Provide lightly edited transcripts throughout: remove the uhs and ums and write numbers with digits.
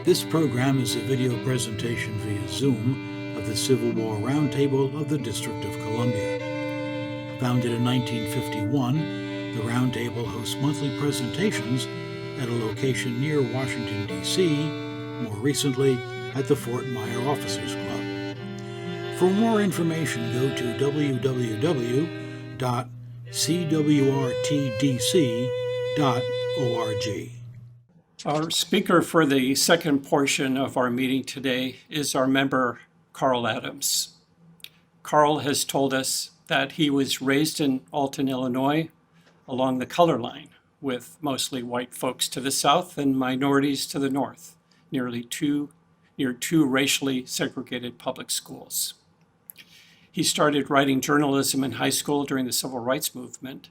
This program is a video presentation via Zoom of the Civil War Roundtable of the District of Columbia. Founded in 1951, the Roundtable hosts monthly presentations at a location near Washington, D.C., more recently at the Fort Myer Officers Club. For more information, go to www.CWRTDC.org. Our speaker for the second portion of our meeting today is our member, Carl Adams. Carl has told us that he was raised in Alton, Illinois, along the color line, with mostly white folks to the south and minorities to the north, near two racially segregated public schools. He started writing journalism in high school during the Civil Rights Movement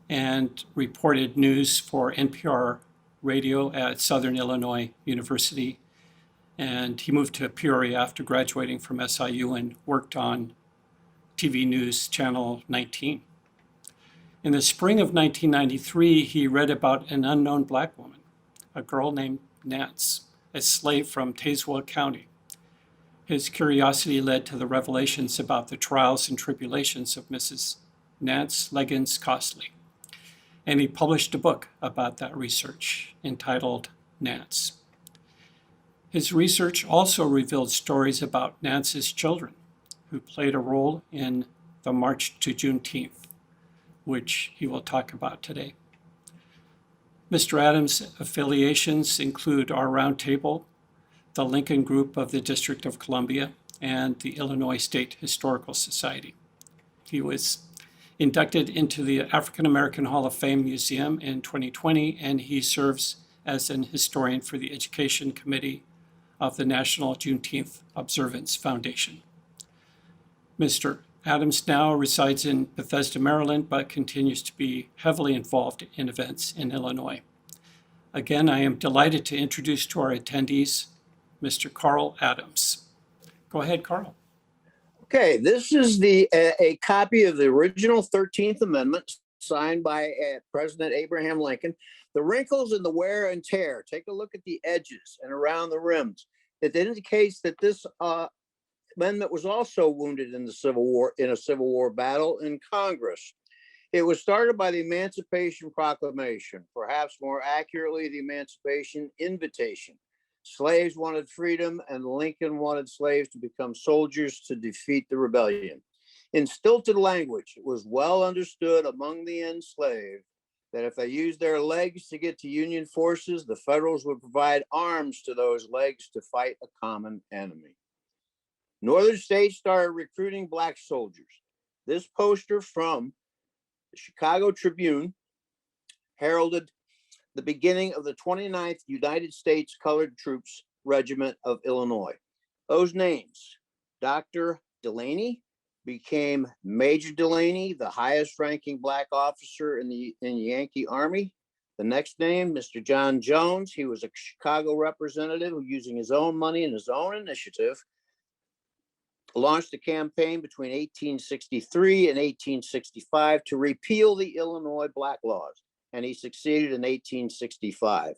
and reported news for NPR radio at Southern Illinois University. And he moved to Peoria after graduating from SIU and worked on TV News Channel 19. In the spring of 1993, he read about an unknown Black woman, a girl named Nance, a slave from Tazewell County. His curiosity led to the revelations about the trials and tribulations of Mrs. Nance Legins-Costley. And he published a book about that research entitled Nance. His research also revealed stories about Nance's children, who played a role in the March to Juneteenth, which he will talk about today. Mr. Adams' affiliations include our Roundtable, the Lincoln Group of the District of Columbia, and the Illinois State Historical Society. He was inducted into the African American Hall of Fame Museum in 2020, and he serves as an historian for the Education Committee of the National Juneteenth Observance Foundation. Mr. Adams now resides in Bethesda, Maryland, but continues to be heavily involved in events in Illinois. Again, I am delighted to introduce to our attendees Mr. Carl Adams. Go ahead, Carl. Okay, this is a copy of the original 13th Amendment signed by President Abraham Lincoln. The wrinkles and the wear and tear, take a look at the edges and around the rims. It indicates that this amendment was also wounded in a Civil War battle in Congress. It was started by the Emancipation Proclamation, perhaps more accurately, the Emancipation Invitation. Slaves wanted freedom, and Lincoln wanted slaves to become soldiers to defeat the rebellion. In stilted language, it was well understood among the enslaved that if they used their legs to get to Union forces, the Federals would provide arms to those legs to fight a common enemy. Northern states started recruiting Black soldiers. This poster from the Chicago Tribune heralded the beginning of the 29th United States Colored Troops Regiment of Illinois. Those names: Dr. Delaney became Major Delaney, the highest ranking Black officer in the Yankee Army. The next name, Mr. John Jones, he was a Chicago representative who, using his own money and his own initiative, launched a campaign between 1863 and 1865 to repeal the Illinois Black laws. And he succeeded in 1865.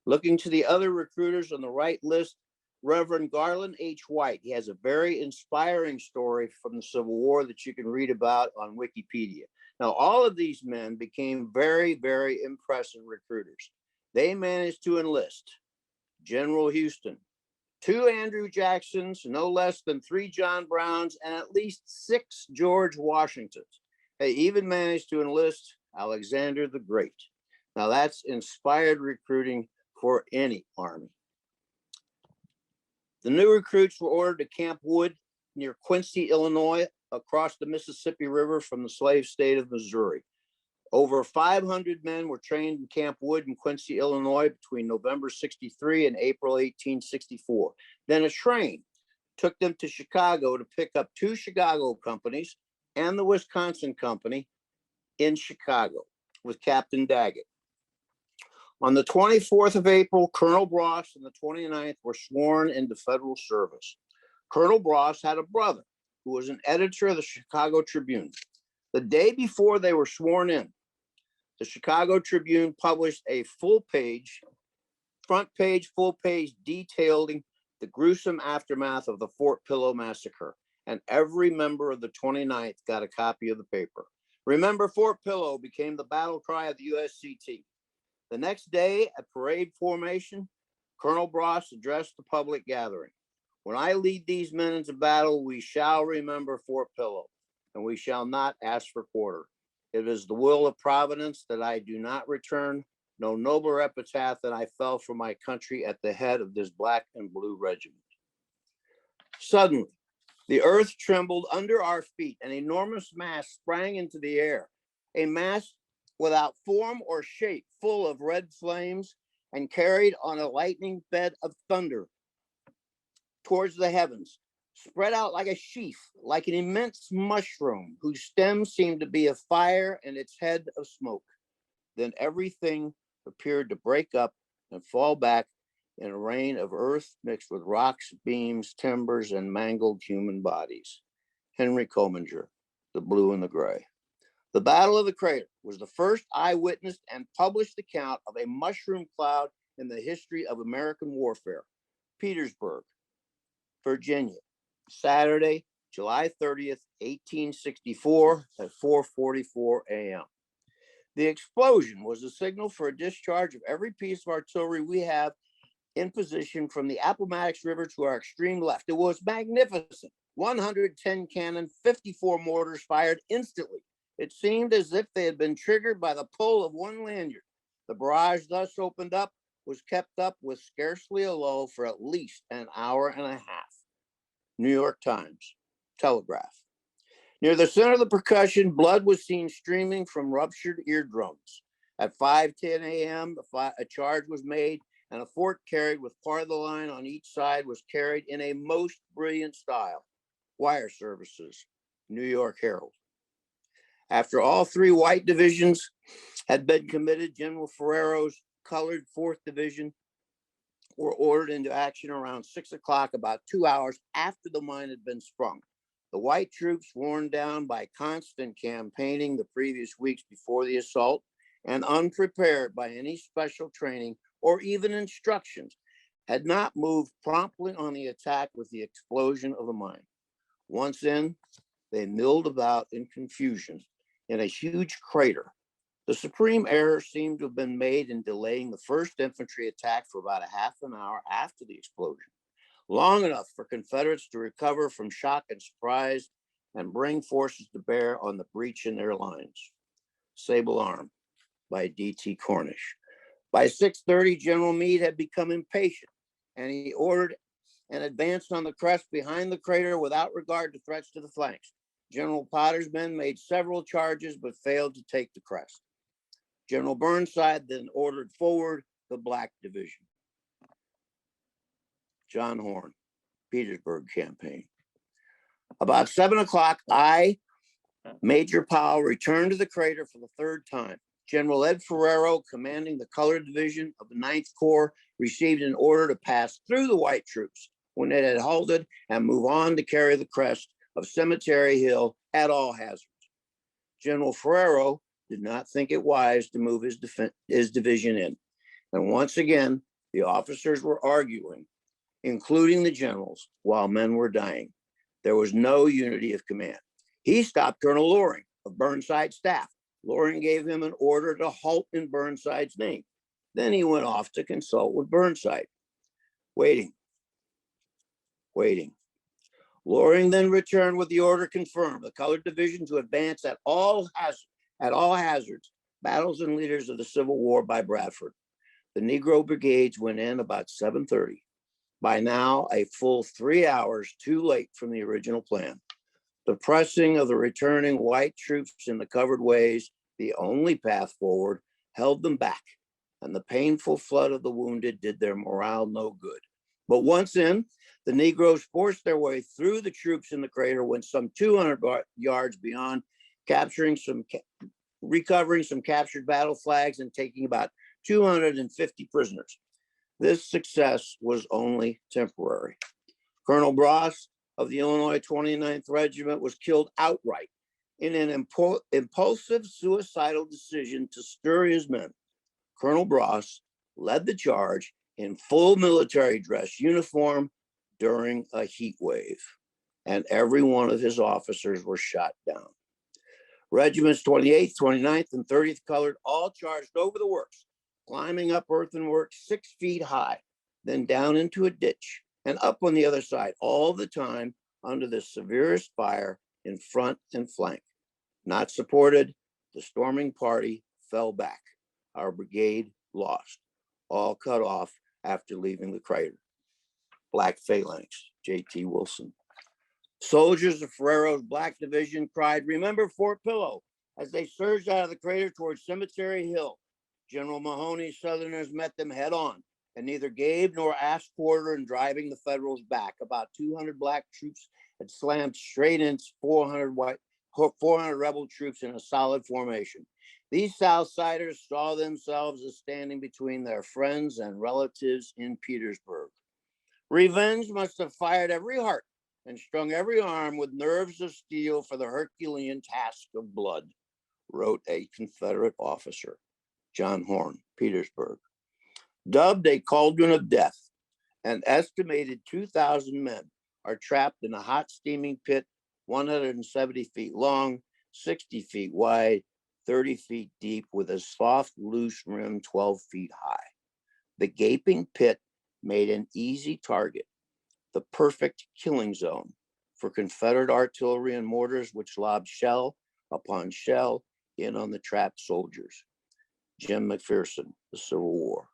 Looking to the other recruiters on the right list, Reverend Garland H. White. He has a very inspiring story from the Civil War that you can read about on Wikipedia. Now, all of these men became very, very impressive recruiters. They managed to enlist General Houston, 2 Andrew Jacksons, no less than 3 John Browns, and at least 6 George Washingtons. They even managed to enlist Alexander the Great. Now that's inspired recruiting for any army. The new recruits were ordered to Camp Wood near Quincy, Illinois, across the Mississippi River from the slave state of Missouri. Over 500 men were trained in Camp Wood in Quincy, Illinois between November 63 and April 1864. Then a train took them to Chicago to pick up 2 Chicago companies and the Wisconsin company in Chicago with Captain Daggett. On the 24th of April, Colonel Bross and the 29th were sworn into federal service. Colonel Bross had a brother who was an editor of the Chicago Tribune. The day before they were sworn in, the Chicago Tribune published a full-page front page, full page detailing the gruesome aftermath of the Fort Pillow massacre, and every member of the 29th got a copy of the paper. Remember Fort Pillow became the battle cry of the USCT. The next day at parade formation, Colonel Bross addressed the public gathering. When I lead these men into battle, we shall remember Fort Pillow, and we shall not ask for quarter. It is the will of Providence that I do not return no nobler epitaph than I fell for my country at the head of this black and blue regiment. Suddenly, the earth trembled under our feet. An enormous mass sprang into the air, a mass without form or shape, full of red flames, and carried on a lightning bed of thunder towards the heavens, spread out like a sheaf, like an immense mushroom whose stem seemed to be of fire and its head of smoke. Then everything appeared to break up and fall back in a rain of earth mixed with rocks, beams, timbers, and mangled human bodies. Henry Comminger, The Blue and the Gray. The Battle of the Crater was the first eyewitnessed and published account of a mushroom cloud in the history of American warfare. Petersburg, Virginia, Saturday, July 30th, 1864 at 4:44 a.m. The explosion was a signal for a discharge of every piece of artillery we have in position from the Appomattox River to our extreme left. It was magnificent. 110 cannon, 54 mortars fired instantly. It seemed as if they had been triggered by the pull of one lanyard. The barrage thus opened up was kept up with scarcely a lull for at least an hour and a half. New York Times, Telegraph. Near the center of the percussion, blood was seen streaming from ruptured eardrums. At 5:10 a.m., a charge was made, and a fort carried with part of the line on each side was carried in a most brilliant style. Wire services, New York Herald. After all three white divisions had been committed, General Ferrero's colored 4th Division were ordered into action around 6 o'clock, about 2 hours after the mine had been sprung. The white troops, worn down by constant campaigning the previous weeks before the assault and unprepared by any special training or even instructions, had not moved promptly on the attack with the explosion of the mine. Once in, they milled about in confusion in a huge crater. The supreme error seemed to have been made in delaying the 1st Infantry attack for about a half an hour after the explosion, long enough for Confederates to recover from shock and surprise and bring forces to bear on the breach in their lines. Sable Arm by D.T. Cornish. By 6:30, General Meade had become impatient, and he ordered and advanced on the crest behind the crater without regard to threats to the flanks. General Potter's men made several charges but failed to take the crest. General Burnside then ordered forward the Black Division. John Horn, Petersburg Campaign. About 7 o'clock, Major Powell, returned to the crater for the 3rd time. General Ed Ferrero, commanding the Colored Division of the 9th Corps, received an order to pass through the white troops when it had halted and move on to carry the crest of Cemetery Hill at all hazards. General Ferrero did not think it wise to move his division in. And once again, the officers were arguing, including the generals, while men were dying. There was no unity of command. He stopped Colonel Loring of Burnside's staff. Loring gave him an order to halt in Burnside's name. Then he went off to consult with Burnside. Waiting. Loring then returned with the order confirmed: the Colored Division to advance at all hazards, battles and leaders of the Civil War by Bradford. The Negro brigades went in about 7:30. By now, a full 3 hours too late from the original plan. The pressing of the returning white troops in the covered ways, the only path forward, held them back, and the painful flood of the wounded did their morale no good. But once in, the Negroes forced their way through the troops in the crater, went some 200 yards beyond, recovering some captured battle flags and taking about 250 prisoners. This success was only temporary. Colonel Bross of the Illinois 29th Regiment was killed outright in an impulsive suicidal decision to stir his men. Colonel Bross led the charge in full military dress uniform during a heat wave, and every one of his officers were shot down. Regiments 28th, 29th, and 30th Colored all charged over the works, climbing up earthworks 6 feet high, then down into a ditch and up on the other side, all the time under the severest fire in front and flank. Not supported, the storming party fell back. Our brigade lost, all cut off after leaving the crater. Black phalanx, J.T. Wilson. Soldiers of Ferrero's Black Division cried, "Remember Fort Pillow," as they surged out of the crater towards Cemetery Hill. General Mahoney's Southerners met them head on and neither gave nor asked quarter in driving the Federals back. About 200 black troops had slammed straight into 400 rebel troops in a solid formation. These Southsiders saw themselves as standing between their friends and relatives in Petersburg. Revenge must have fired every heart and strung every arm with nerves of steel for the Herculean task of blood, wrote a Confederate officer, John Horn, Petersburg. Dubbed a cauldron of death, an estimated 2,000 men are trapped in a hot steaming pit 170 feet long, 60 feet wide, 30 feet deep, with a soft, loose rim 12 feet high. The gaping pit made an easy target, the perfect killing zone for Confederate artillery and mortars, which lobbed shell upon shell in on the trapped soldiers. Jim McPherson, The Civil War.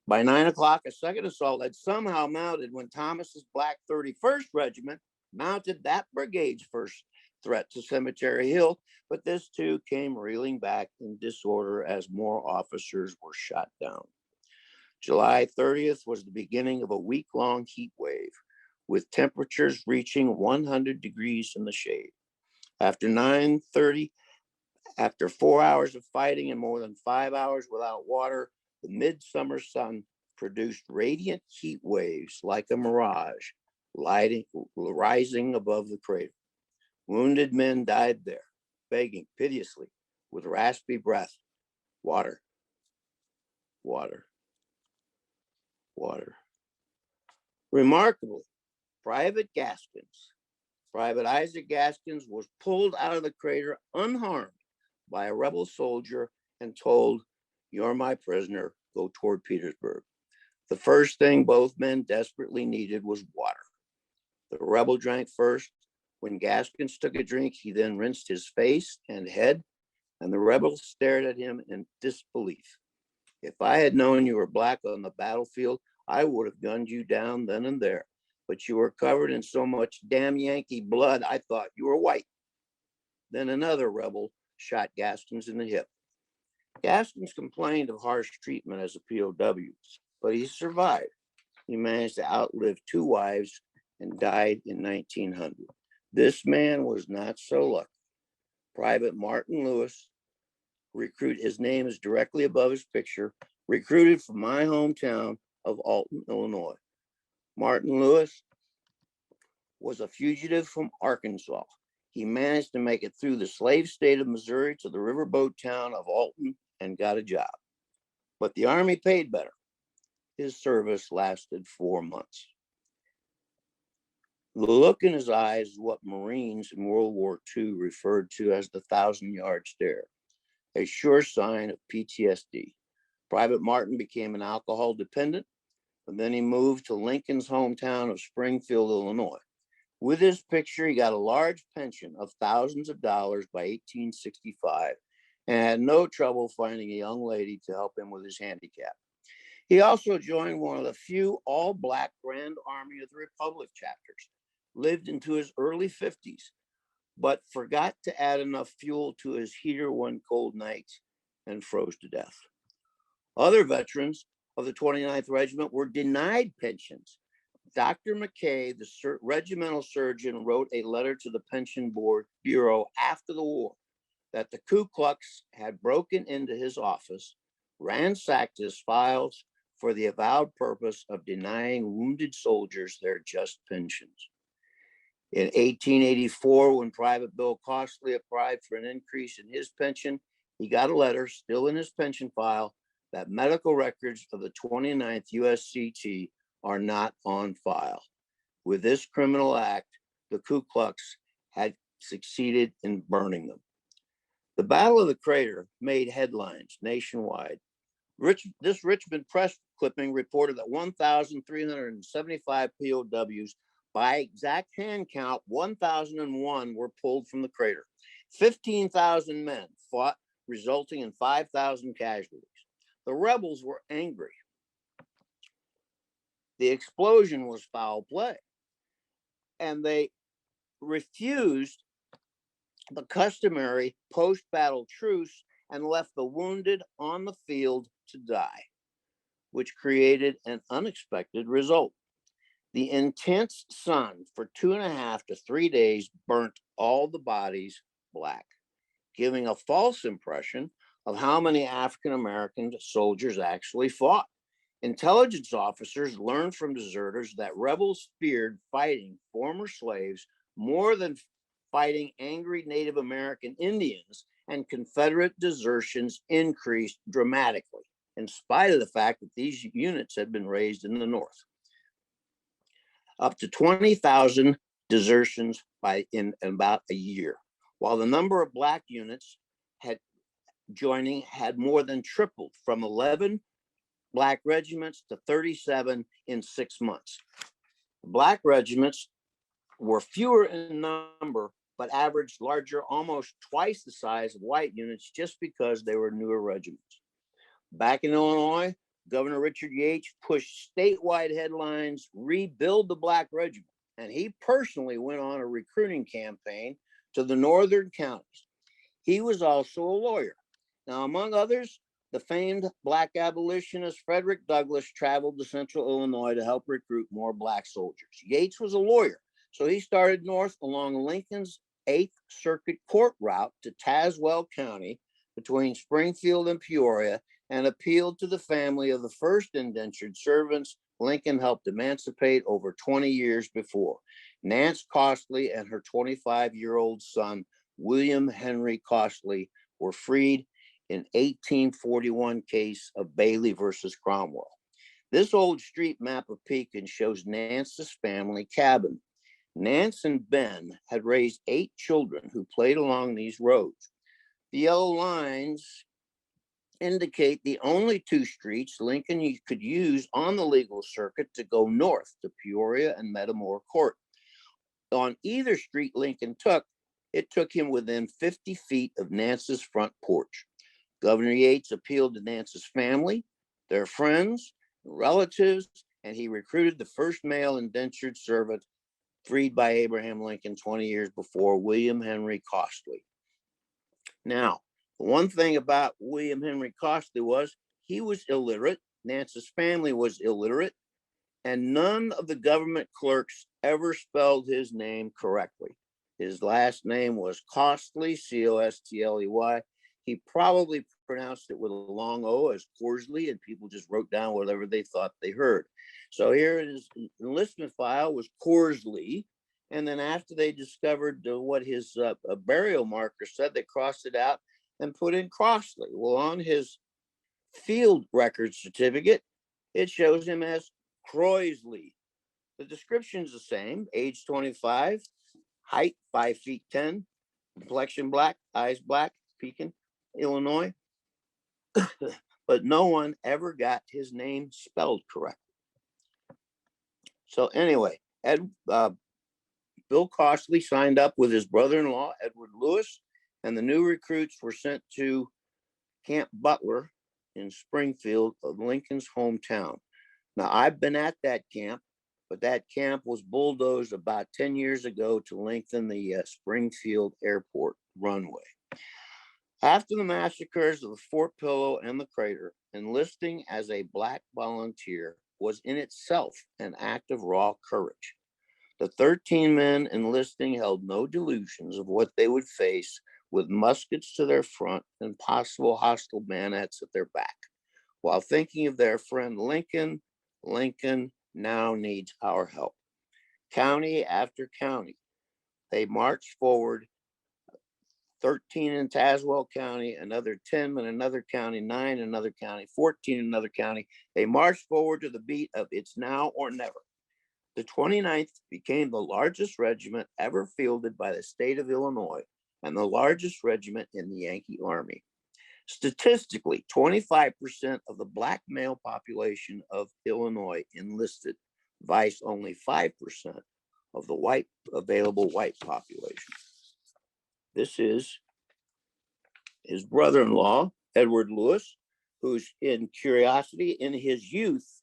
By 9 o'clock, a second assault had somehow mounted when Thomas's Black 31st Regiment mounted that brigade's first threat to Cemetery Hill, but this too came reeling back in disorder as more officers were shot down. July 30th was the beginning of a week-long heat wave, with temperatures reaching 100 degrees in the shade. After 9:30, after 4 hours of fighting and more than 5 hours without water, the midsummer sun produced radiant heat waves like a mirage, rising above the crater. Wounded men died there, begging piteously with raspy breath, "Water, water, water." Remarkably, Private Isaac Gaskins was pulled out of the crater unharmed by a rebel soldier and told, "You're my prisoner, go toward Petersburg." The first thing both men desperately needed was water. The rebel drank first. When Gaskins took a drink, he then rinsed his face and head, and the rebel stared at him in disbelief. "If I had known you were black on the battlefield, I would have gunned you down then and there. But you were covered in so much damn Yankee blood, I thought you were white." Then another rebel shot Gaskins in the hip. Gaskins complained of harsh treatment as a POW, but he survived. He managed to outlive 2 wives and died in 1900. This man was not so lucky. Private Martin Lewis, his name is directly above his picture, recruited from my hometown of Alton, Illinois. Martin Lewis was a fugitive from Arkansas. He managed to make it through the slave state of Missouri to the riverboat town of Alton and got a job. But the Army paid better. His service lasted 4 months. The look in his eyes is what Marines in World War II referred to as the 1,000-yard stare, a sure sign of PTSD. Private Martin became an alcohol dependent, and then he moved to Lincoln's hometown of Springfield, Illinois. With his picture, he got a large pension of thousands of dollars by 1865 and had no trouble finding a young lady to help him with his handicap. He also joined one of the few all-black Grand Army of the Republic chapters, lived into his early 50s, but forgot to add enough fuel to his heater one cold night and froze to death. Other veterans of the 29th Regiment were denied pensions. Dr. McKay, the regimental surgeon, wrote a letter to the Pension Board Bureau after the war that the Ku Klux had broken into his office, ransacked his files for the avowed purpose of denying wounded soldiers their just pensions. In 1884, when Private Bill Costley applied for an increase in his pension, he got a letter still in his pension file that medical records of the 29th USCT are not on file. With this criminal act, the Ku Klux had succeeded in burning them. The Battle of the Crater made headlines nationwide. This Richmond Press clipping reported that 1,375 POWs, by exact hand count, 1,001 were pulled from the crater. 15,000 men fought, resulting in 5,000 casualties. The rebels were angry. The explosion was foul play, and they refused the customary post-battle truce and left the wounded on the field to die, which created an unexpected result. The intense sun for 2.5 to 3 days burnt all the bodies black, giving a false impression of how many African American soldiers actually fought. Intelligence officers learned from deserters that rebels feared fighting former slaves more than fighting angry Native American Indians, and Confederate desertions increased dramatically, in spite of the fact that these units had been raised in the North. Up to 20,000 desertions in about a year, while the number of black units had more than tripled, from 11 black regiments to 37 in 6 months. Black regiments were fewer in number, but averaged larger, almost twice the size of white units, just because they were newer regiments. Back in Illinois, Governor Richard Yates pushed statewide headlines, "Rebuild the Black Regiment," and he personally went on a recruiting campaign to the northern counties. He was also a lawyer. Now, among others, the famed black abolitionist Frederick Douglass traveled to central Illinois to help recruit more black soldiers. Yates was a lawyer, so he started north along Lincoln's 8th Circuit Court route to Tazewell County between Springfield and Peoria, and appealed to the family of the first indentured servants Lincoln helped emancipate over 20 years before. Nance Costley and her 25-year-old son, William Henry Costley, were freed in 1841 case of Bailey versus Cromwell. This old street map of Pekin shows Nance's family cabin. Nance and Ben had raised 8 children who played along these roads. The yellow lines indicate the only 2 streets Lincoln could use on the legal circuit to go north to Peoria and Metamore Court. On either street Lincoln took, it took him within 50 feet of Nance's front porch. Governor Yates appealed to Nance's family, their friends, relatives, and he recruited the first male indentured servant freed by Abraham Lincoln 20 years before, William Henry Costley. Now, one thing about William Henry Costley was he was illiterate. Nance's family was illiterate, and none of the government clerks ever spelled his name correctly. His last name was Costley, C-O-S-T-L-E-Y. He probably pronounced it with a long O as Corsley, and people just wrote down whatever they thought they heard. So here his enlistment file was Corsley, and then after they discovered what his burial marker said, they crossed it out and put in Crossley. Well, on his field record certificate, it shows him as Croisley. The description's the same: age 25, height 5 feet 10, complexion black, eyes black, Pekin, Illinois. But no one ever got his name spelled correctly. So anyway, Bill Costley signed up with his brother-in-law, Edward Lewis, and the new recruits were sent to Camp Butler in Springfield, of Lincoln's hometown. Now, I've been at that camp, but that camp was bulldozed about 10 years ago to lengthen the Springfield Airport runway. After the massacres of the Fort Pillow and the Crater, enlisting as a black volunteer was in itself an act of raw courage. The 13 men enlisting held no delusions of what they would face, with muskets to their front and possible hostile bayonets at their back. While thinking of their friend Lincoln, Lincoln now needs our help. County after county, they marched forward 13 in Tazewell County, another 10 in another county, 9 in another county, 14 in another county. They marched forward to the beat of It's Now or Never. The 29th became the largest regiment ever fielded by the state of Illinois and the largest regiment in the Yankee Army. Statistically, 25% of the Black male population of Illinois enlisted, vice only 5% of the available white population. This is his brother-in-law, Edward Lewis, who's in curiosity, in his youth,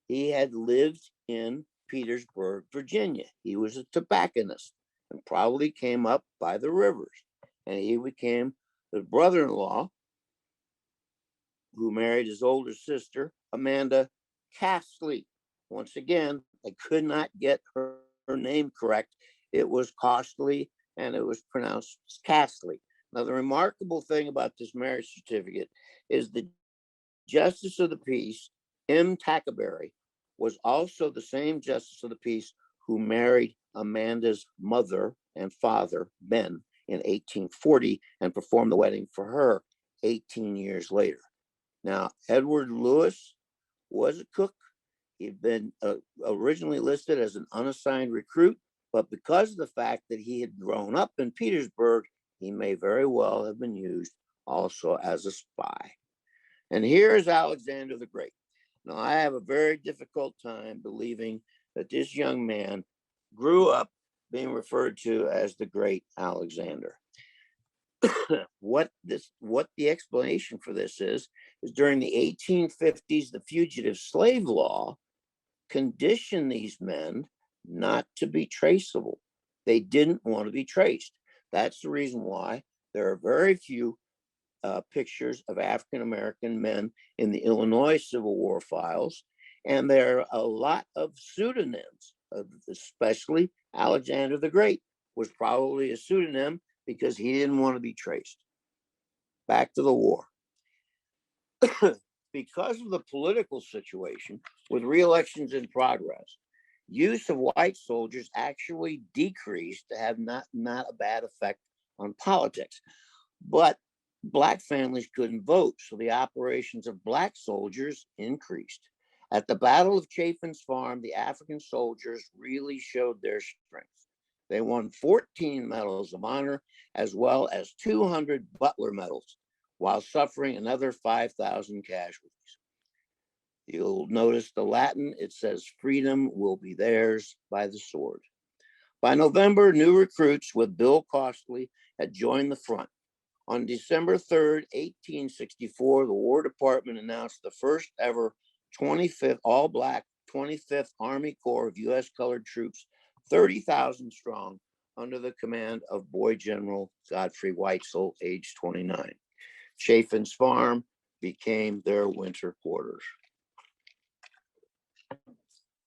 he had lived in Petersburg, Virginia. He was a tobacconist and probably came up by the rivers. And he became the brother-in-law who married his older sister, Amanda Costley. Once again, I could not get her name correct. It was Costley and it was pronounced Costley. Now, the remarkable thing about this marriage certificate is the Justice of the Peace, M. Tackaberry, was also the same Justice of the Peace who married Amanda's mother and father, Ben, in 1840 and performed the wedding for her 18 years later. Now, Edward Lewis was a cook. He'd been originally listed as an unassigned recruit, but because of the fact that he had grown up in Petersburg, he may very well have been used also as a spy. And here's Alexander the Great. Now, I have a very difficult time believing that this young man grew up being referred to as the Great Alexander. What the explanation for this is during the 1850s, the fugitive slave law conditioned these men not to be traceable. They didn't want to be traced. That's the reason why there are very few pictures of African-American men in the Illinois Civil War files. And there are a lot of pseudonyms, especially Alexander the Great was probably a pseudonym because he didn't want to be traced. Back to the war. Because of the political situation with re-elections in progress, use of white soldiers actually decreased to have not a bad effect on politics. But Black families couldn't vote, so the operations of Black soldiers increased. At the Battle of Chaffin's Farm, the African soldiers really showed their strength. They won 14 medals of honor, as well as 200 Butler medals, while suffering another 5,000 casualties. You'll notice the Latin, it says, freedom will be theirs by the sword. By November, new recruits with Bill Costley had joined the front. On December 3rd, 1864, the War Department announced the first ever 25th all-Black 25th Army Corps of U.S. colored troops, 30,000 strong, under the command of Boy General Godfrey Weitzel, age 29. Chaffin's Farm became their winter quarters.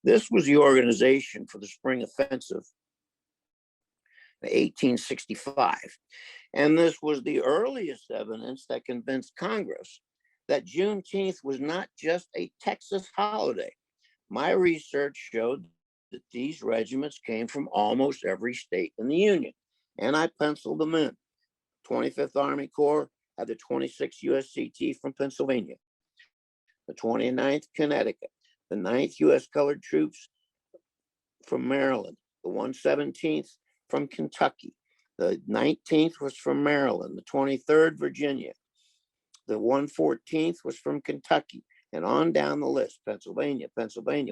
This was the organization for the Spring Offensive, 1865. And this was the earliest evidence that convinced Congress that Juneteenth was not just a Texas holiday. My research showed that these regiments came from almost every state in the Union, and I penciled them in. 25th Army Corps had the 26th USCT from Pennsylvania, the 29th Connecticut, the 9th U.S. Colored Troops from Maryland, the 117th from Kentucky, the 19th was from Maryland, the 23rd Virginia, the 114th was from Kentucky, and on down the list, Pennsylvania,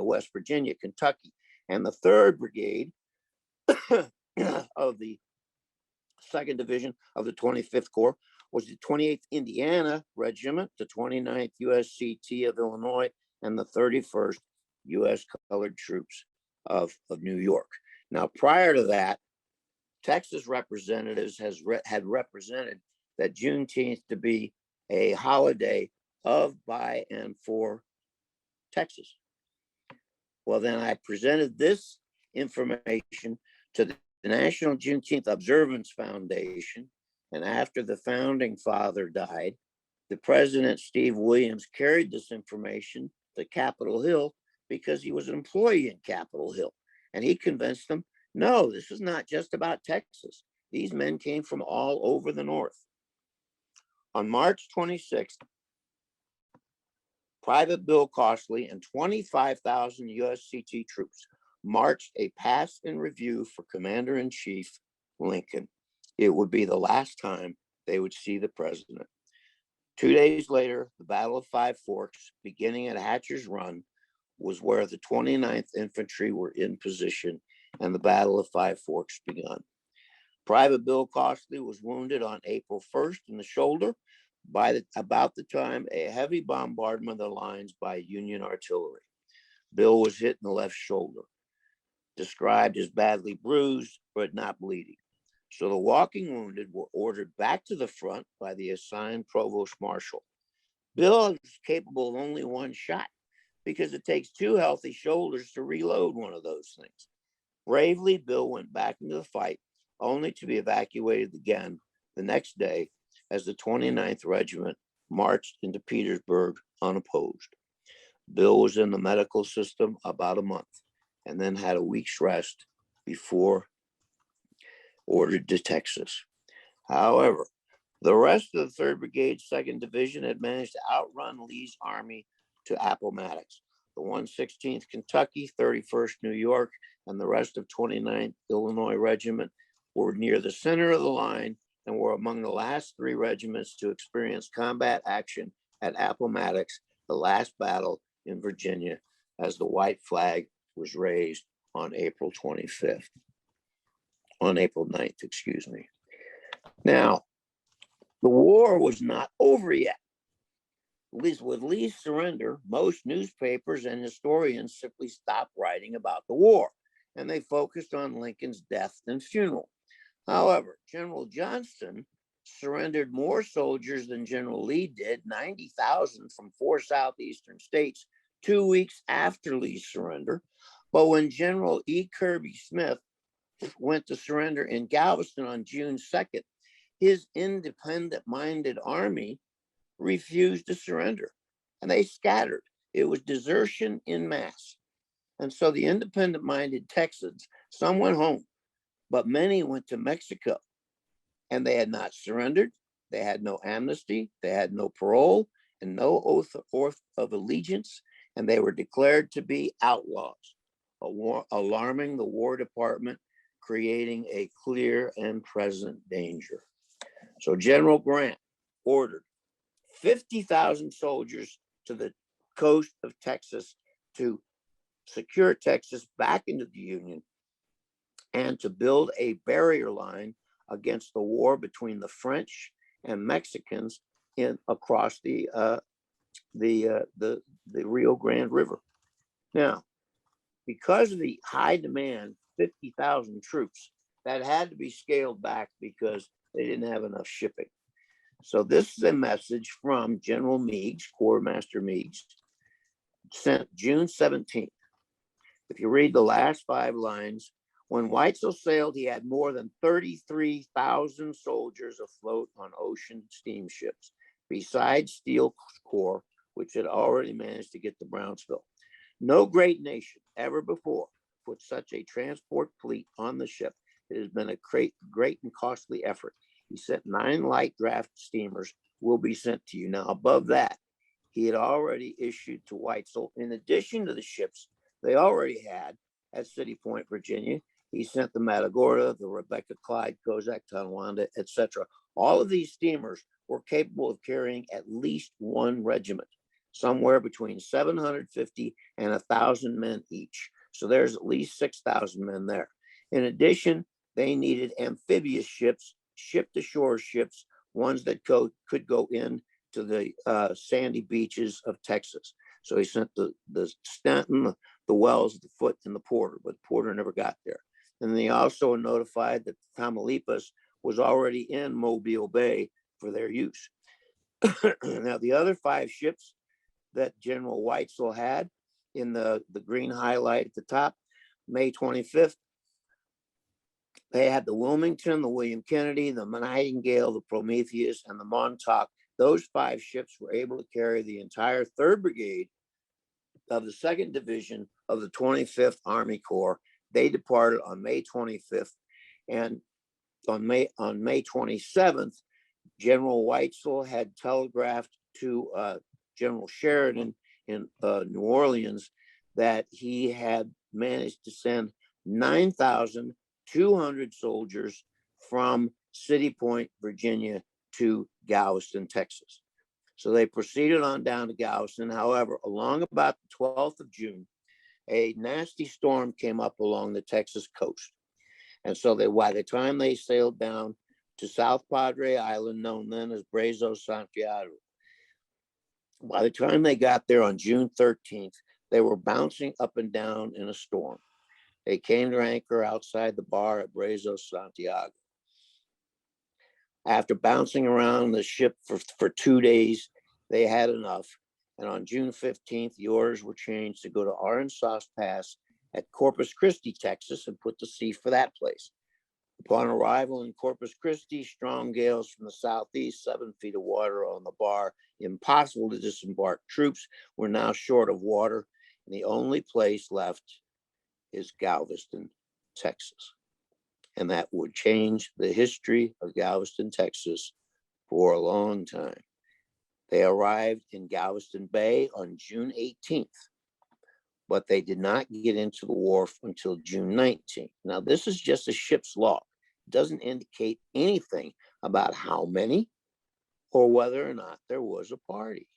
West Virginia, Kentucky, and the 3rd Brigade of the 2nd Division of the 25th Corps was the 28th Indiana Regiment, the 29th USCT of Illinois, and the 31st U.S. Colored Troops of New York. Now, prior to that, Texas representatives had represented that Juneteenth to be a holiday of, by, and for Texas. Well, then I presented this information to the National Juneteenth Observance Foundation, and after the founding father died, the president, Steve Williams, carried this information to Capitol Hill because he was an employee in Capitol Hill, and he convinced them, no, this is not just about Texas. These men came from all over the North. On March 26th, Private Bill Costley and 25,000 USCT troops marched a pass in review for Commander-in-Chief Lincoln. It would be the last time they would see the president. 2 days later, the Battle of Five Forks, beginning at Hatcher's Run, was where the 29th Infantry were in position and the Battle of Five Forks begun. Private Bill Costley was wounded on April 1st in the shoulder by about the time a heavy bombardment of the lines by Union artillery. Bill was hit in the left shoulder, described as badly bruised but not bleeding. So the walking wounded were ordered back to the front by the assigned provost marshal. Bill was capable of only one shot because it takes two healthy shoulders to reload one of those things. Bravely, Bill went back into the fight, only to be evacuated again the next day as the 29th Regiment marched into Petersburg unopposed. Bill was in the medical system about a month and then had a week's rest before ordered to Texas. However, the rest of the 3rd Brigade, 2nd Division had managed to outrun Lee's army to Appomattox. The 116th Kentucky, 31st New York, and the rest of 29th Illinois Regiment were near the center of the line and were among the last 3 regiments to experience combat action at Appomattox, the last battle in Virginia, as the white flag was raised on April 9th, excuse me. Now, the war was not over yet. At least with Lee's surrender, most newspapers and historians simply stopped writing about the war, and they focused on Lincoln's death and funeral. However, General Johnston surrendered more soldiers than General Lee did, 90,000 from 4 southeastern states, 2 weeks after Lee's surrender. But when General E. Kirby Smith went to surrender in Galveston on June 2nd, his independent-minded army refused to surrender, and they scattered. It was desertion in mass. And so the independent-minded Texans, some went home, but many went to Mexico, and they had not surrendered. They had no amnesty, they had no parole, and no oath of allegiance, and they were declared to be outlaws, alarming the War Department, creating a clear and present danger. So General Grant ordered 50,000 soldiers to the coast of Texas to secure Texas back into the Union and to build a barrier line against the war between the French and Mexicans across the Rio Grande River. Now, because of the high demand, 50,000 troops, that had to be scaled back because they didn't have enough shipping. So this is a message from General Meigs, Quartermaster Meigs, sent June 17th. If you read the last 5 lines, when Weitzel sailed, he had more than 33,000 soldiers afloat on ocean steamships, besides Steel Corps, which had already managed to get to Brownsville. No great nation ever before put such a transport fleet on the ship. It has been a great and costly effort. He sent 9 light draft steamers will be sent to you. Now, above that, he had already issued to Weitzel, in addition to the ships they already had at City Point, Virginia, he sent the Matagorda, the Rebecca Clyde, Kozak, Tonawanda, etc. All of these steamers were capable of carrying at least 1 regiment, somewhere between 750 and 1,000 men each. So there's at least 6,000 men there. In addition, they needed amphibious ships, ship-to-shore ships, ones that could go in to the sandy beaches of Texas. So he sent the Stanton, the Wells, the Foote, and the Porter, but Porter never got there. And they also notified that the Tamaulipas was already in Mobile Bay for their use. Now, the other 5 ships that General Weitzel had in the green highlight at the top, May 25th, they had the Wilmington, the William Kennedy, the Nightingale, the Prometheus, and the Montauk. Those 5 ships were able to carry the entire 3rd Brigade of the 2nd Division of the 25th Army Corps. They departed on May 25th. And on May 27th, General Weitzel had telegraphed to General Sheridan in New Orleans that he had managed to send 9,200 soldiers from City Point, Virginia to Galveston, Texas. So they proceeded on down to Galveston. However, along about the 12th of June, a nasty storm came up along the Texas coast. And so by the time they sailed down to South Padre Island, known then as Brazos Santiago, by the time they got there on June 13th, they were bouncing up and down in a storm. They came to anchor outside the bar at Brazos Santiago. After bouncing around the ship for 2 days, they had enough. And on June 15th, the orders were changed to go to Orange Sauce Pass at Corpus Christi, Texas, and put to sea for that place. Upon arrival in Corpus Christi, strong gales from the southeast, 7 feet of water on the bar, impossible to disembark. Troops were now short of water, and the only place left is Galveston, Texas. And that would change the history of Galveston, Texas for a long time. They arrived in Galveston Bay on June 18th, but they did not get into the wharf until June 19th. Now, this is just a ship's log. It doesn't indicate anything about how many or whether or not there was a party.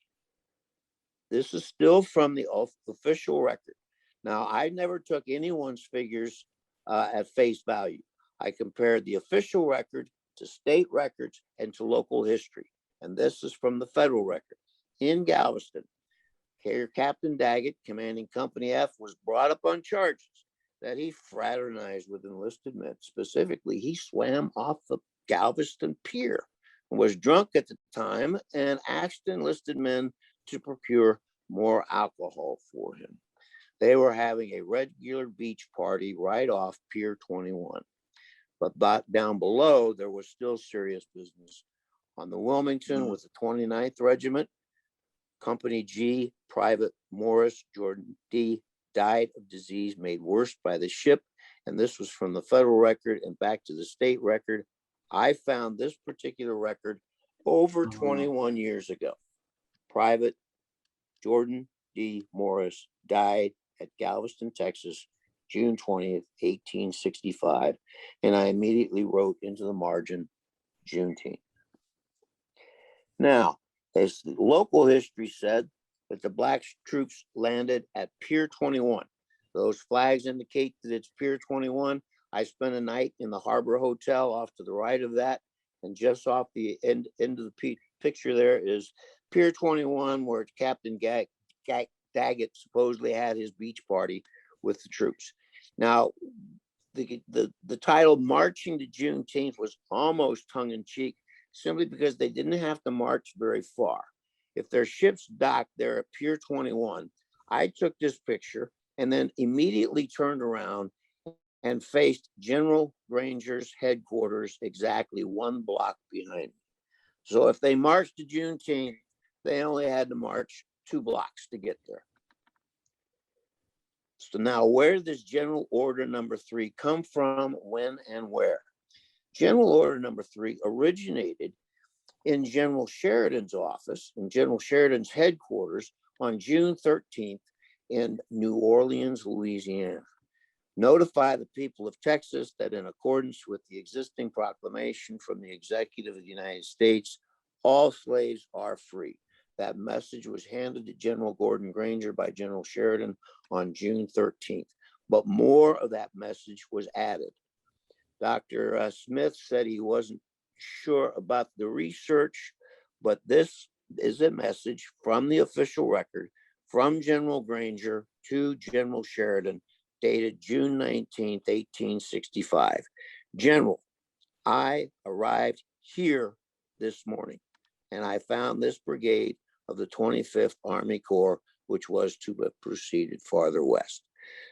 This is still from the official record. Now, I never took anyone's figures at face value. I compared the official record to state records and to local history. And this is from the federal record. In Galveston, Carrier Captain Daggett, commanding Company F, was brought up on charges that he fraternized with enlisted men. Specifically, he swam off the Galveston pier and was drunk at the time and asked enlisted men to procure more alcohol for him. They were having a regular beach party right off Pier 21. But down below, there was still serious business. On the Wilmington with the 29th Regiment, Company G, Private Morris Jordan D died of disease made worse by the ship. And this was from the federal record and back to the state record. I found this particular record over 21 years ago. Private Jordan D. Morris died at Galveston, Texas, June 20th, 1865. And I immediately wrote into the margin, Juneteenth. Now, as the local history said, that the black troops landed at Pier 21. Those flags indicate that it's Pier 21. I spent a night in the Harbor Hotel off to the right of that. And just off the end of the picture there is Pier 21, where Captain Daggett supposedly had his beach party with the troops. Now, the title Marching to Juneteenth was almost tongue-in-cheek, simply because they didn't have to march very far. If their ships docked there at Pier 21, I took this picture and then immediately turned around and faced General Granger's headquarters exactly 1 block behind me. So if they marched to Juneteenth, they only had to march 2 blocks to get there. So now, where does General Order Number 3 come from, when, and where? General Order Number 3 originated in General Sheridan's office, in General Sheridan's headquarters on June 13th in New Orleans, Louisiana. Notify the people of Texas that in accordance with the existing proclamation from the Executive of the United States, all slaves are free. That message was handed to General Gordon Granger by General Sheridan on June 13th, but more of that message was added. Dr. Smith said he wasn't sure about the research, but this is a message from the official record from General Granger to General Sheridan, dated June 19th, 1865. General, I arrived here this morning, and I found this brigade of the 25th Army Corps, which was to have proceeded farther west.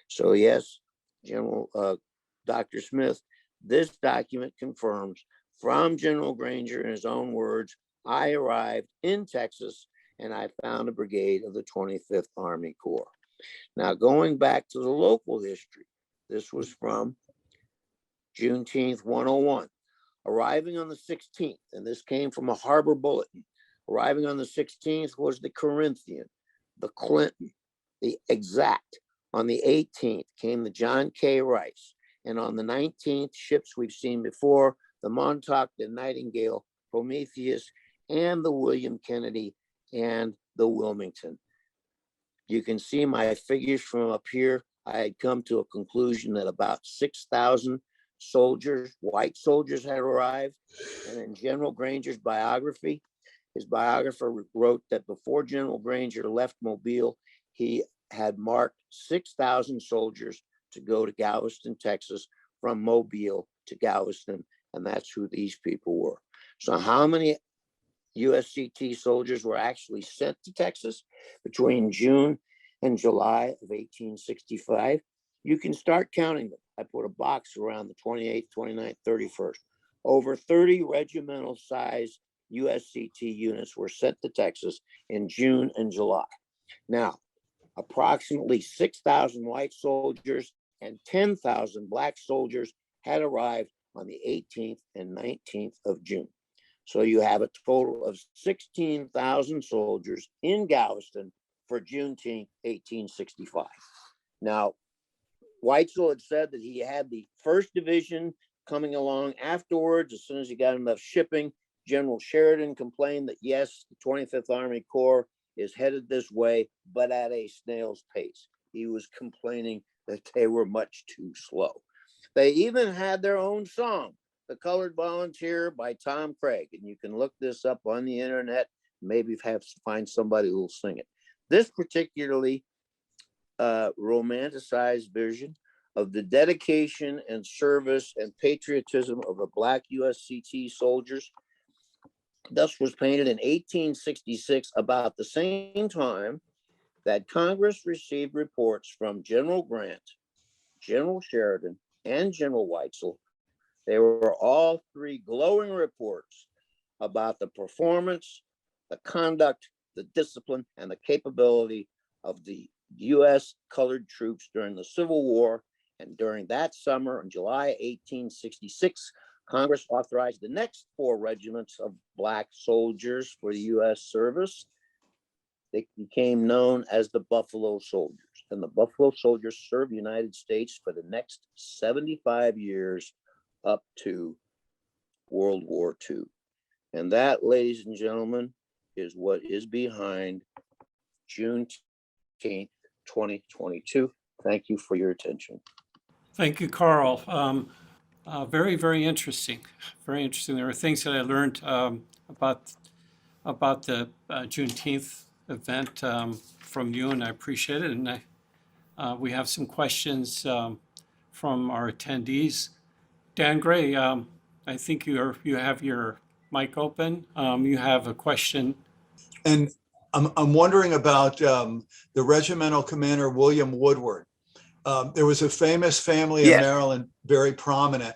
So yes, General Dr. Smith, this document confirms from General Granger in his own words, I arrived in Texas and I found a brigade of the 25th Army Corps. Now, going back to the local history, this was from Juneteenth 101. Arriving on the 16th, and this came from a harbor bulletin, arriving on the 16th was the Corinthian, the Clinton, the Exact. On the 18th came the John K. Rice. And on the 19th, ships we've seen before, the Montauk, the Nightingale, Prometheus, and the William Kennedy, and the Wilmington. You can see my figures from up here. I had come to a conclusion that about 6,000 soldiers, white soldiers, had arrived. And in General Granger's biography, his biographer wrote that before General Granger left Mobile, he had marked 6,000 soldiers to go to Galveston, Texas, from Mobile to Galveston. And that's who these people were. So how many USCT soldiers were actually sent to Texas between June and July of 1865? You can start counting them. I put a box around the 28th, 29th, 31st. Over 30 regimental size USCT units were sent to Texas in June and July. Now, approximately 6,000 white soldiers and 10,000 black soldiers had arrived on the 18th and 19th of June. So you have a total of 16,000 soldiers in Galveston for Juneteenth, 1865. Now, Weitzel had said that he had the 1st Division coming along afterwards. As soon as he got enough shipping, General Sheridan complained that yes, the 25th Army Corps is headed this way, but at a snail's pace. He was complaining that they were much too slow. They even had their own song, The Colored Volunteer by Tom Craig. And you can look this up on the internet, maybe find somebody who will sing it. This particularly romanticized version of the dedication and service and patriotism of the Black USCT soldiers thus was painted in 1866, about the same time that Congress received reports from General Grant, General Sheridan, and General Weitzel. They were all three glowing reports about the performance, the conduct, the discipline, and the capability of the U.S. colored troops during the Civil War. And during that summer, in July 1866, Congress authorized the next 4 regiments of Black soldiers for the U.S. service. They became known as the Buffalo Soldiers. And the Buffalo Soldiers served the United States for the next 75 years up to World War II. And that, ladies and gentlemen, is what is behind Juneteenth, 2022. Thank you for your attention. Thank you, Carl. Very, very interesting. Very interesting. There are things that I learned about the Juneteenth event from you, and I appreciate it. And we have some questions from our attendees. Dan Gray, I think you have your mic open. You have a question. And I'm wondering about the regimental commander, William Woodward. There was a famous family in Maryland, very prominent.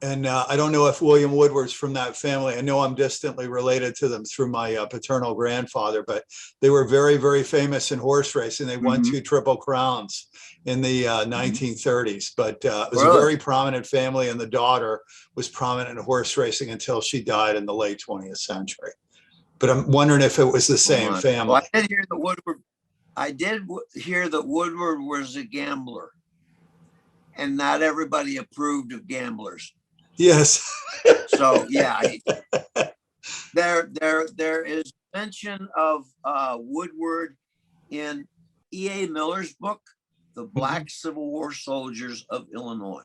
And I don't know if William Woodward's from that family. I know I'm distantly related to them through my paternal grandfather, but they were very, very famous in horse racing. They won 2 Triple Crowns in the 1930s, but it was a very prominent family, and the daughter was prominent in horse racing until she died in the late 20th century. But I'm wondering if it was the same family. Well, I did hear that Woodward. I did hear that Woodward was a gambler, and not everybody approved of gamblers. Yes. So yeah, there is mention of Woodward in E.A. Miller's book, The Black Civil War Soldiers of Illinois.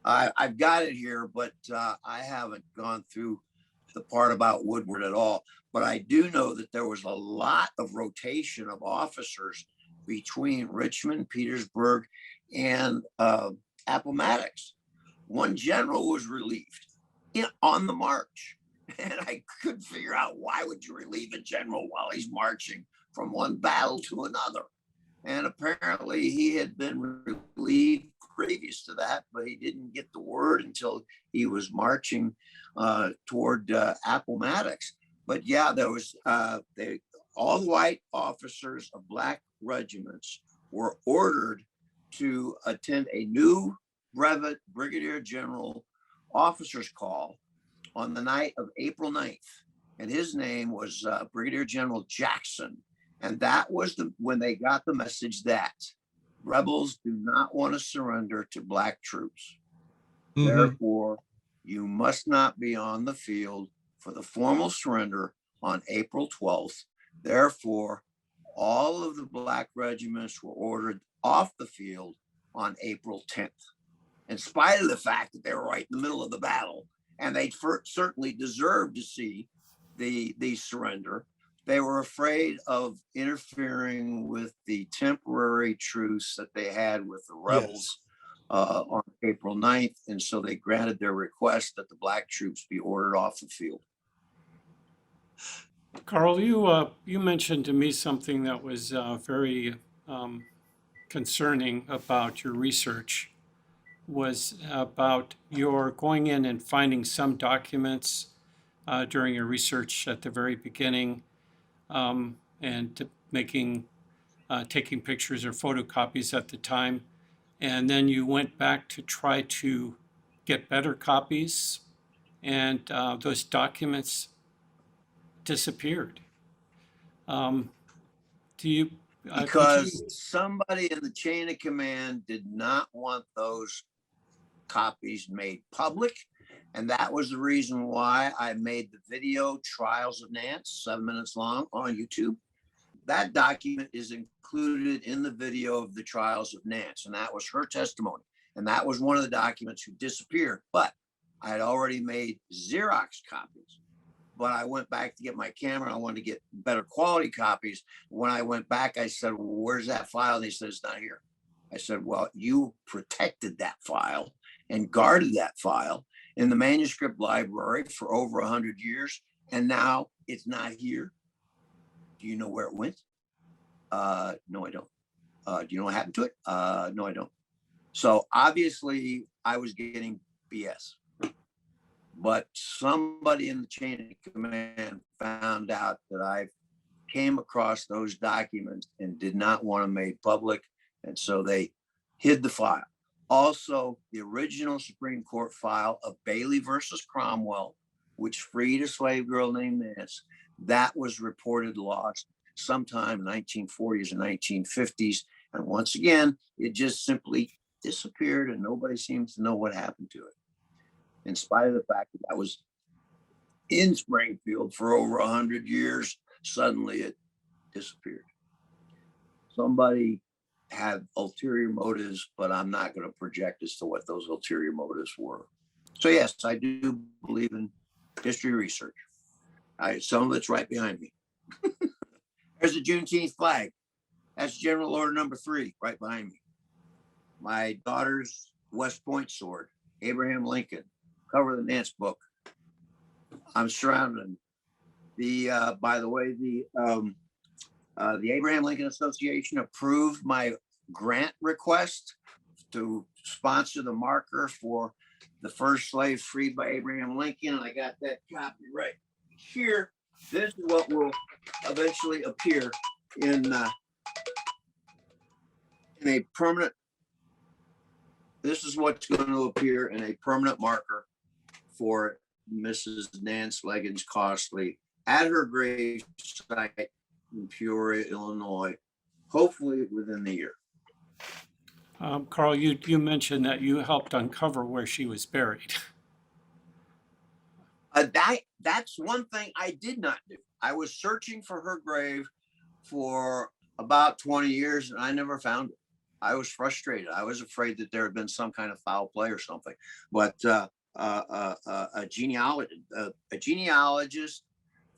I've got it here, but I haven't gone through the part about Woodward at all. But I do know that there was a lot of rotation of officers between Richmond, Petersburg, and Appomattox. One general was relieved on the march. And I couldn't figure out, why would you relieve a general while he's marching from one battle to another? And apparently he had been relieved previous to that, but he didn't get the word until he was marching toward Appomattox. But yeah, there was all white officers of Black regiments were ordered to attend a new brevet brigadier general officers call on the night of April 9th. And his name was Brigadier General Jackson. And that was when they got the message that rebels do not want to surrender to Black troops. Mhm. Therefore, you must not be on the field for the formal surrender on April 12th. Therefore, all of the Black regiments were ordered off the field on April 10th, in spite of the fact that they were right in the middle of the battle, and they certainly deserved to see the surrender. They were afraid of interfering with the temporary truce that they had with the rebels on April 9th. And so they granted their request that the Black troops be ordered off the field. Carl, you mentioned to me something that was very concerning about your research, was about your going in and finding some documents during your research at the very beginning, and taking pictures or photocopies at the time. And then you went back to try to get better copies, and those documents disappeared. Do you? Because somebody in the chain of command did not want those copies made public. And that was the reason why I made the video Trials of Nance, 7 minutes long, on YouTube. That document is included in the video of the Trials of Nance, and that was her testimony. And that was one of the documents who disappeared. But I had already made Xerox copies. But I went back to get my camera. I wanted to get better quality copies. When I went back, I said, well, where's that file? And they said, it's not here. I said, well, you protected that file and guarded that file in the manuscript library for over 100 years. And now it's not here. Do you know where it went? No, I don't. Do you know what happened to it? No, I don't. So obviously I was getting BS. But somebody in the chain of command found out that I came across those documents and did not want them made public. And so they hid the file. Also, the original Supreme Court file of Bailey versus Cromwell, which freed a slave girl named Nance, that was reported lost sometime in the 1940s and 1950s. And once again, it just simply disappeared and nobody seems to know what happened to it. In spite of the fact that I was in Springfield for over 100 years, suddenly it disappeared. Somebody had ulterior motives, but I'm not going to project as to what those ulterior motives were. So yes, I do believe in history research. Some of it's right behind me. There's a Juneteenth flag. That's General Order number 3 right behind me. My daughter's West Point sword, Abraham Lincoln, cover of the Nance book. I'm surrounded. By the way, the Abraham Lincoln Association approved my grant request to sponsor the marker for the first slave freed by Abraham Lincoln. And I got that copy right here. This is what will eventually appear in a permanent. This is what's going to appear in a permanent marker for Mrs. Nance Legins-Costley at her grave site in Peoria, Illinois, hopefully within the year. Carl, you mentioned that you helped uncover where she was buried. That's one thing I did not do. I was searching for her grave for about 20 years and I never found it. I was frustrated. I was afraid that there had been some kind of foul play or something. But a genealogist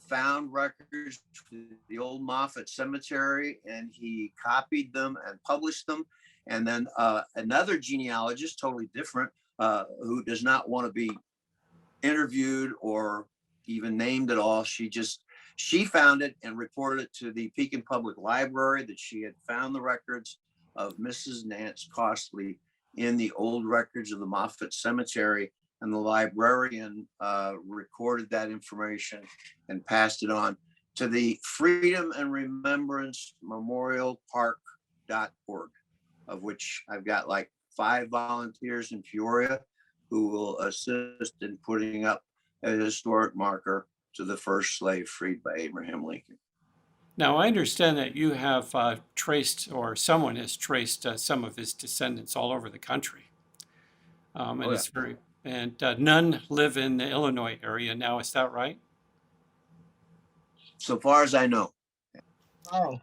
found records for the old Moffat Cemetery, and he copied them and published them. And then another genealogist, totally different, who does not want to be interviewed or even named at all. She found it and reported it to the Pekin Public Library that she had found the records of Mrs. Nance Costley in the old records of the Moffat Cemetery, and the librarian recorded that information and passed it on to the Freedom and Remembrance Memorial Park.org, of which I've got like 5 volunteers in Peoria who will assist in putting up a historic marker to the first slave freed by Abraham Lincoln. Now, I understand that you have traced, or someone has traced some of his descendants all over the country. And yeah. it's very, and none live in the Illinois area now, is that right? So far as I know. Oh.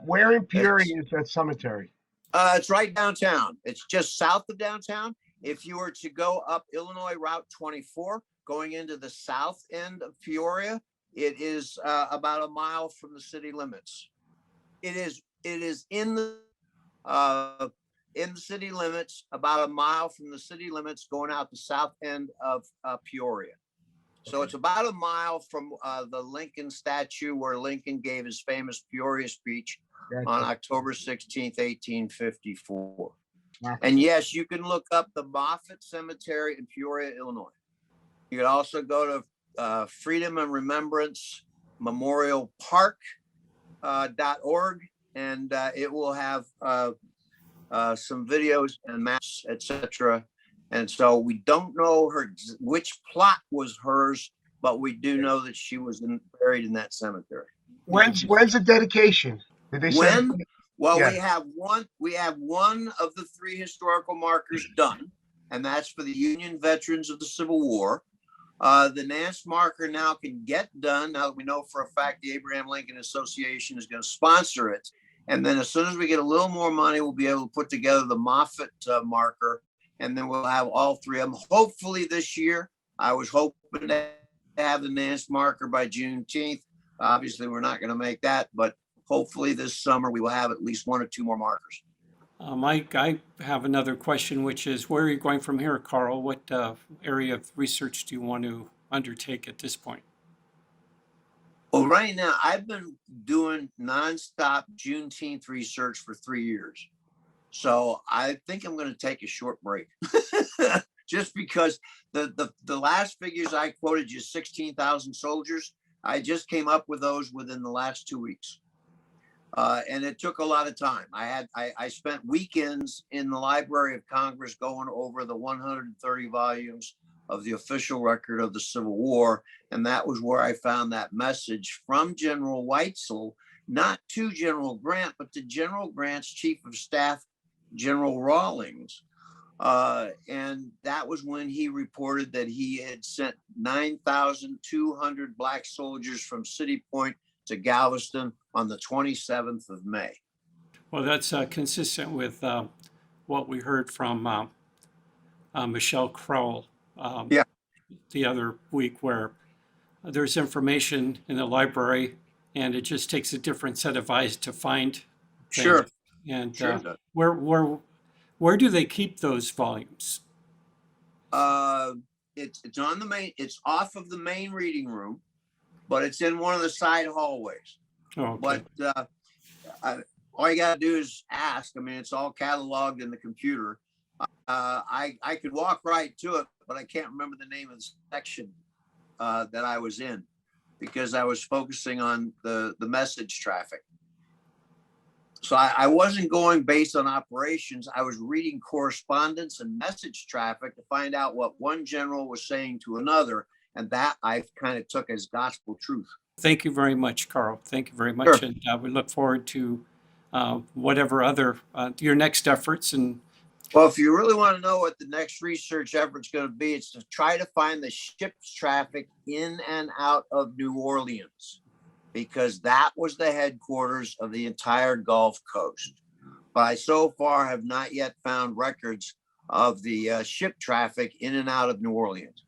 Where in Peoria is that cemetery? It's right downtown. It's just south of downtown. If you were to go up Illinois Route 24, going into the south end of Peoria, it is about a mile from the city limits. It is in the city limits, about a mile from the city limits, going out the south end of Peoria. So Okay. it's about a mile from the Lincoln statue where Lincoln gave his famous Peoria speech Gotcha. on October 16th, 1854. Wow. And yes, you can look up the Moffett Cemetery in Peoria, Illinois. You could also go to Freedom and Remembrance Memorial Park.org, and it will have some videos and maps, etc. And so we don't know which plot was hers, but we do know that she was buried in that cemetery. When's the dedication? Did they say? When? Well, Yeah. we have one of the 3 historical markers done, and that's for the Union veterans of the Civil War. The Nance marker now can get done. Now that we know for a fact the Abraham Lincoln Association is going to sponsor it. And then as soon as we get a little more money, we'll be able to put together the Moffett marker, and then we'll have all 3 of them. Hopefully this year. I was hoping to have the Nance marker by Juneteenth. Obviously, we're not going to make that, but hopefully this summer we will have at least 1 or 2 more markers. Mike, I have another question, which is, where are you going from here, Carl? What area of research do you want to undertake at this point? Well, right now I've been doing nonstop Juneteenth research for 3 years. So I think I'm going to take a short break just because the last figures I quoted you, 16,000 soldiers. I just came up with those within the last 2 weeks. And it took a lot of time. I spent weekends in the Library of Congress going over the 130 volumes of the official record of the Civil War. And that was where I found that message from General Weitzel, not to General Grant, but to General Grant's Chief of Staff, General Rawlings. And that was when he reported that he had sent 9,200 black soldiers from City Point to Galveston on the 27th of May. Well, that's consistent with what we heard from Michelle Crowell the other week, where there's information in the library and it just takes a different set of eyes to find things. Sure. And Sure. where do they keep those volumes? It's on the main, it's off of the main reading room, but it's in one of the side hallways. Oh, okay. But all you gotta do is ask. I mean, it's all cataloged in the computer. I could walk right to it, but I can't remember the name of the section that I was in because I was focusing on the message traffic. So I wasn't going based on operations. I was reading correspondence and message traffic to find out what one general was saying to another. And that I kind of took as gospel truth. Thank you very much, Carl. Thank you very much. Sure. And we look forward to whatever other, your next efforts. And Well, if you really want to know what the next research effort's going to be, it's to try to find the ship's traffic in and out of New Orleans, because that was the headquarters of the entire Gulf Coast. But I so far have not yet found records of the ship traffic in and out of New Orleans.